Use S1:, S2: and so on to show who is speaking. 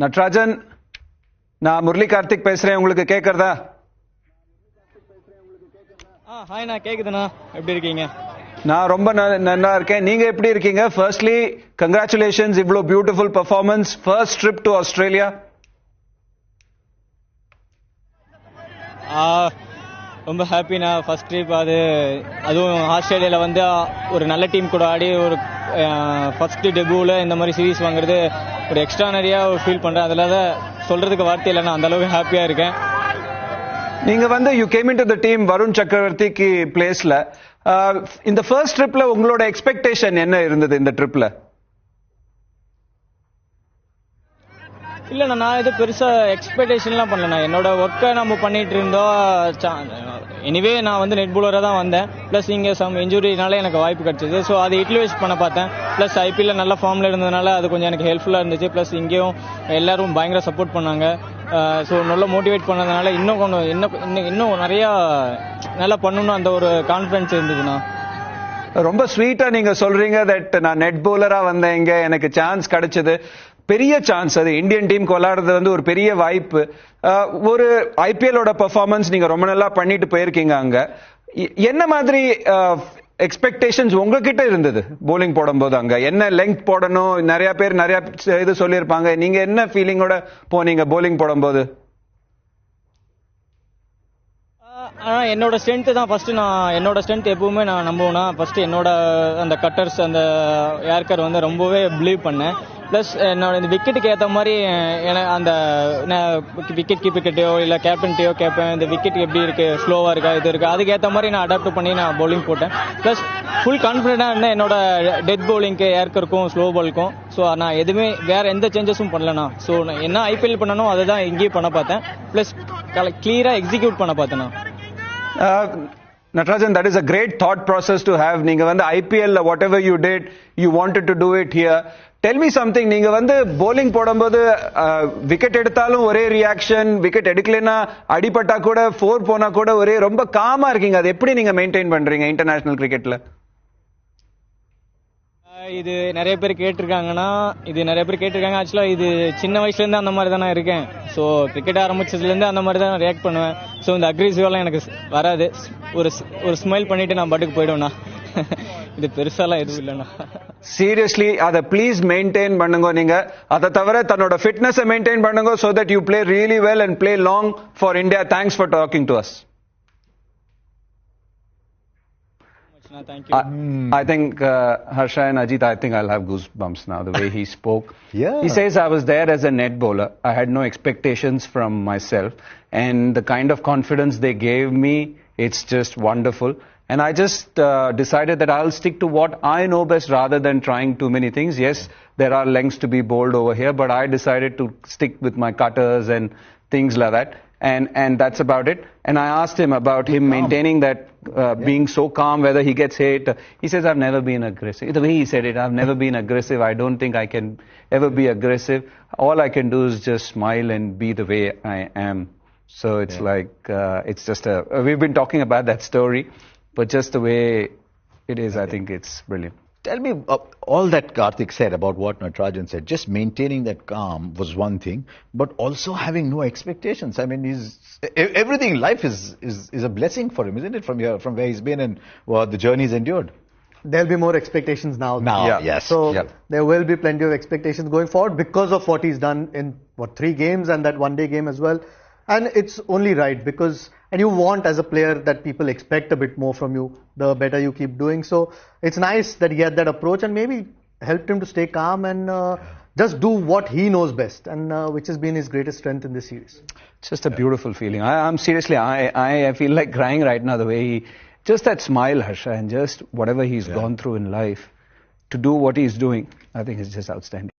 S1: நட்ராஜன், நான் முரளி கார்த்திக் பேசுறேன். உங்களுக்கு கேக்குறதா?
S2: ஹாய்ண்ணா, கேக்குதுண்ணா. எப்படி இருக்கீங்க?
S1: நான் ரொம்ப நல்லா இருக்கேன். நீங்க எப்படி இருக்கீங்க? ஃபர்ஸ்ட்லி கங்க்ராச்சுலேஷன்ஸ், இவ்ளோ beautiful performance, first trip to Australia.
S2: ரொம்ப ஹாப்பிண்ணா. ஃபர்ஸ்ட் ட்ரிப், அதுவும் ஆஸ்திரேலியாவில் வந்து ஒரு நல்ல டீம் கூட ஆடி ஒரு ஃபர்ஸ்ட் டெபியூவில் இந்த மாதிரி சீரீஸ் வாங்குறது ஒரு எக்ஸ்ட்ரானரியாக ஃபீல் பண்ணுறேன். அதில் தான் சொல்கிறதுக்கு வார்த்தை இல்லைண்ணா, அந்தளவுக்கு ஹாப்பியாக இருக்கேன்.
S1: நீங்க வந்து you came in to the team Varun சக்கரவர்த்திக்கு பிளேஸ்ல. இந்த ஃபர்ஸ்ட் ட்ரிப்ல உங்களோட எக்ஸ்பெக்டேஷன் என்ன இருந்தது இந்த ட்ரிப்ல?
S2: இல்லைண்ணா, நான் இது பெருசாக எக்ஸ்பெக்டேஷன்லாம் பண்ணலண்ணா. என்னோட ஒர்க்கை நம்ம பண்ணிட்டு இருந்தோம். எனிவே நான் வந்து நெட் பவுலராக தான் வந்தேன். ப்ளஸ் இங்கே சம் இன்ஜுரினால எனக்கு வாய்ப்பு கிடச்சிது. ஸோ அதை யூட்டிலைஸ் பண்ண பார்த்தேன். ப்ளஸ் ஐபிஎல்ல நல்ல ஃபார்மில் இருந்ததுனால அது கொஞ்சம் எனக்கு ஹெல்ப்ஃபுல்லாக இருந்துச்சு. ப்ளஸ் இங்கேயும் எல்லாரும் பயங்கர சப்போர்ட் பண்ணாங்க. ஸோ நல்லா மோட்டிவேட் பண்ணதுனால இன்னும் நிறையா நல்லா பண்ணணும்னு அந்த ஒரு கான்ஃபிடன்ஸ் இருந்ததுண்ணா.
S1: ரொம்ப ஸ்வீட்டா நீங்க சொல்றீங்க தட் நான் நெட் பவுலரா வந்தேன், இங்க எனக்கு சான்ஸ் கிடைச்சது. பெரிய சான்ஸ், அது இந்தியன் டீம் விளையாடுறது வந்து ஒரு பெரிய வாய்ப்பு. ஒரு ஐபிஎல்லோட பெர்ஃபார்மன்ஸ் நீங்க ரொம்ப நல்லா பண்ணிட்டு போயிருக்கீங்க. அங்க என்ன மாதிரி எக்ஸ்பெக்டேஷன்ஸ் உங்ககிட்ட இருந்தது போலிங் போடும்போது? அங்க என்ன லெங்த் போடணும், நிறைய பேர் நிறைய இது சொல்லியிருப்பாங்க. நீங்க என்ன ஃபீலிங்கோட போனீங்க போலிங் போடும்போது?
S2: என்னோட ஸ்ட்ரென்த்து தான் ஃபர்ஸ்ட். என்னோட ஸ்ட்ரென்த் எப்பவுமே நான் நம்புவேன்னா ஃபர்ஸ்ட் என்னோட அந்த கட்டர்ஸ், அந்த ஏர்கர் வந்து ரொம்பவே பிலீவ் பண்ணேன். ப்ளஸ் என்னோட இந்த விக்கெட்டுக்கு ஏற்ற மாதிரி அந்த விக்கெட் கீப்பர்கிட்டயோ இல்லை கேப்டன்கிட்டயோ கேட்பேன், இந்த விக்கெட் எப்படி இருக்கு, ஸ்லோவாக இருக்கா, இது இருக்கா, அதுக்கு ஏற்ற மாதிரி நான் அடாப்ட் பண்ணி நான் பவுலிங் போட்டேன். ப்ளஸ் ஃபுல் கான்ஃபிடென்ட்டாக இருந்தேன் என்னோட டெத் பவுலிங்க்கு, ஏர்கருக்கும், ஸ்லோ பாலுக்கும். ஸோ நான் எதுவுமே வேற எந்த சேஞ்சஸும் பண்ணலண்ணா. ஸோ நான் என்ன ஐபிஎல் பண்ணணும் அதை தான் இங்கேயும் பண்ண பார்த்தேன். ப்ளஸ் கிளியராக எக்ஸிக்யூட் பண்ண பார்த்தேண்ணா.
S1: Natarajan, that is a great thought process to have. நீங்க வந்து IPL whatever you did, you wanted to do it here. Tell me something. நீங்க வந்து bowling போடும்போது விக்கெட் எடுத்தாலும் ஒரே ரியாக்ஷன், விக்கெட் எடுக்கலனா அடிபட்டா கூட 4 போனா கூட ஒரே ரொம்ப காமா இருக்கீங்க. அது எப்படி நீங்க மெயின்டைன் பண்றீங்க இன்டர்நேஷனல் கிரிக்கெட்ல?
S2: இது நிறைய பேர் கேட்டிருக்காங்க. ஆக்சுவலா இது சின்ன வயசுல இருந்து அந்த மாதிரி தானே இருக்கேன். ஸோ கிரிக்கெட் ஆரம்பிச்சதுல இருந்து அந்த மாதிரி தான் ரியாக்ட் பண்ணுவேன். ஸோ இந்த அக்ரெசிவெல்லாம் எனக்கு வராது. ஒரு ஸ்மைல் பண்ணிட்டு நான் பாட்டுக்கு போயிடுவேண்ணா. இது பெருசாலாம் எதுவும் இல்லைண்ணா.
S1: சீரியஸ்லி அதை ப்ளீஸ் மெயின்டைன் பண்ணுங்க. நீங்க அதை தவிர தன்னோட ஃபிட்னஸை மெயின்டைன் பண்ணுங்க. so that you play really well and play long for India. Thanks for talking to us.
S2: Thank you.
S1: I think Harsha and Ajit, I think I'll have goosebumps now the way he spoke.
S3: Yeah.
S1: He says I was there as a net bowler. I had no expectations from myself, and the kind of confidence they gave me, it's just wonderful. And I just decided that I'll stick to what I know best rather than trying too many things. Yes, there are lengths to be bowled over here, but I decided to stick with my cutters and things like that. And that's about it. And I asked him about him maintaining that being so calm, whether he gets hit. He says, I've never been aggressive. The way he said it, I've never been aggressive. I don't think I can ever be aggressive. All I can do is just smile and be the way I am. So it's like, it's just we've been talking about that story, but just the way it is, I think it's brilliant.
S3: Tell me, all that Karthik said about what Natarajan said, just maintaining that calm was one thing, but also having no expectations. I mean, everything in life is a blessing for him, isn't it? From where he's been and the journey he's endured.
S4: There'll be more expectations now.
S3: Yes.
S4: So there will be plenty of expectations going forward because of what he's done in 3 games and that one-day game as well. And it's only right because, and you want as a player that people expect a bit more from you, the better you keep doing. So it's nice that he had that approach and maybe helped him to stay calm and just do what he knows best, and which has been his greatest strength in this series.
S1: It's just a beautiful feeling. I'm seriously, I feel like crying right now the way just that smile, Harsha, and just whatever he's gone through in life to do what he's doing, I think it's just outstanding.